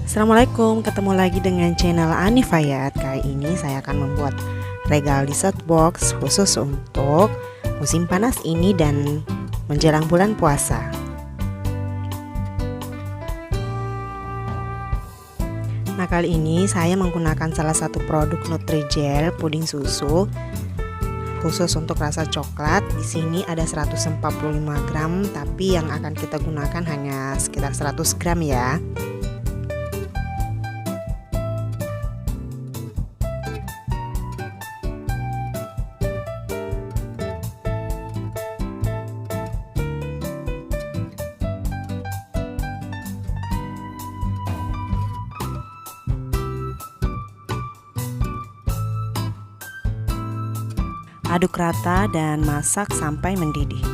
Assalamualaikum, ketemu lagi dengan channel Anifayat. Kali ini saya akan membuat regal dessert box khusus untuk musim panas ini dan menjelang bulan puasa. Nah, kali ini saya menggunakan salah satu produk Nutrijel puding susu khusus untuk rasa coklat. Di sini ada 145 gram, tapi yang akan kita gunakan hanya sekitar 100 gram ya. Aduk rata dan masak sampai mendidih.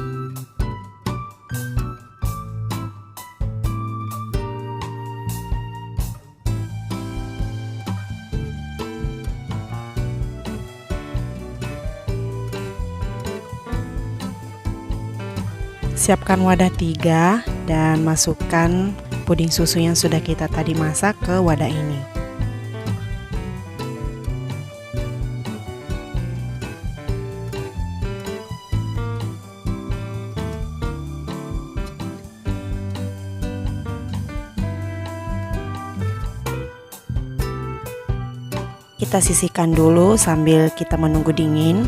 Siapkan wadah 3 dan masukkan puding susu yang sudah kita tadi masak ke wadah ini. Kita sisihkan dulu sambil kita menunggu dingin.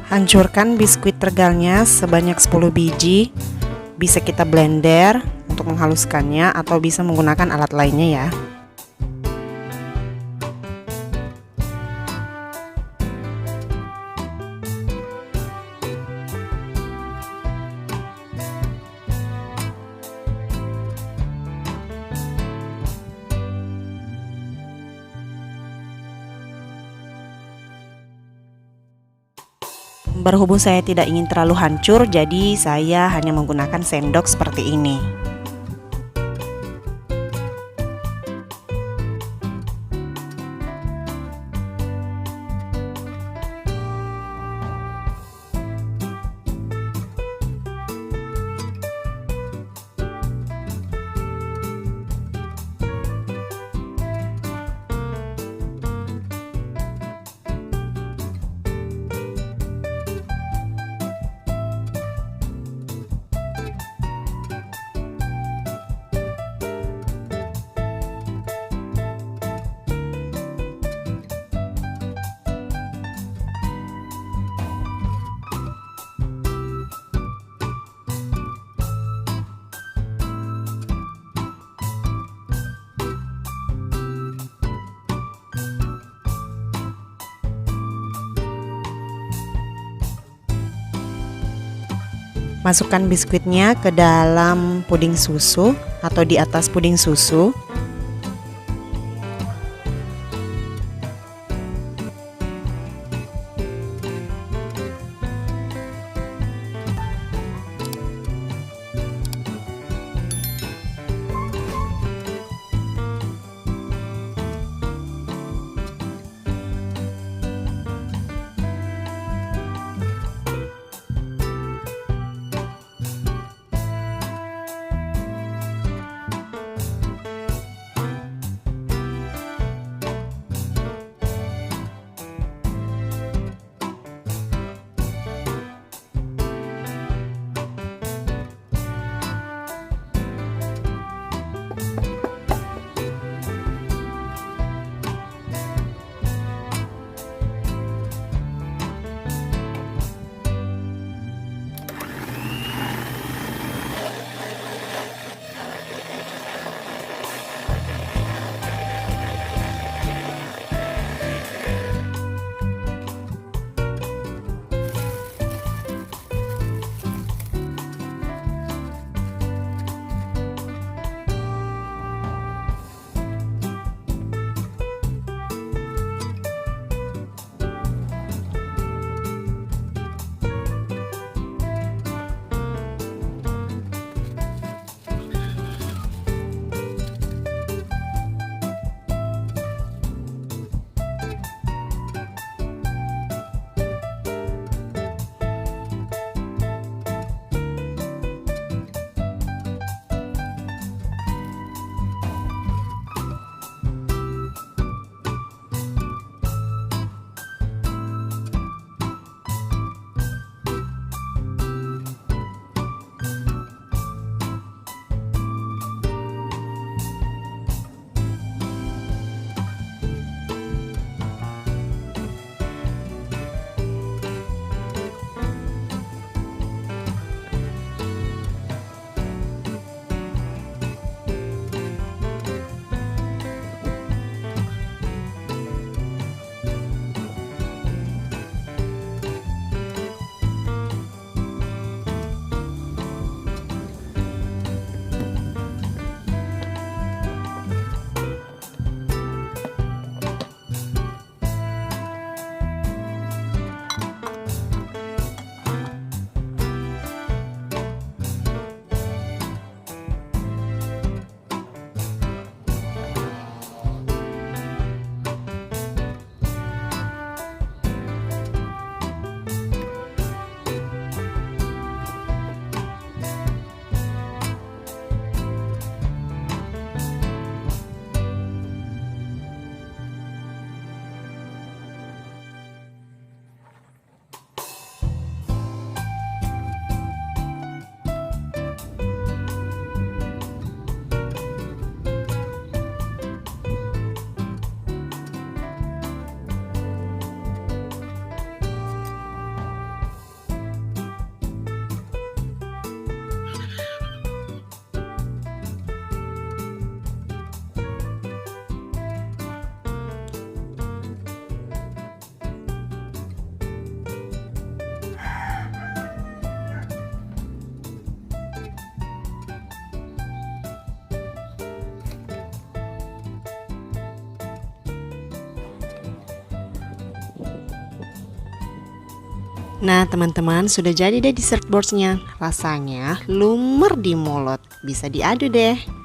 Hancurkan biskuit regalnya sebanyak 10 biji. Bisa kita blender untuk menghaluskannya atau bisa menggunakan alat lainnya ya. Berhubung saya tidak ingin terlalu hancur, jadi saya hanya menggunakan sendok seperti ini. Masukkan biskuitnya ke dalam puding susu atau di atas puding susu. Nah teman-teman, sudah jadi deh dessert boardsnya. Rasanya lumer di mulut, bisa diadu deh.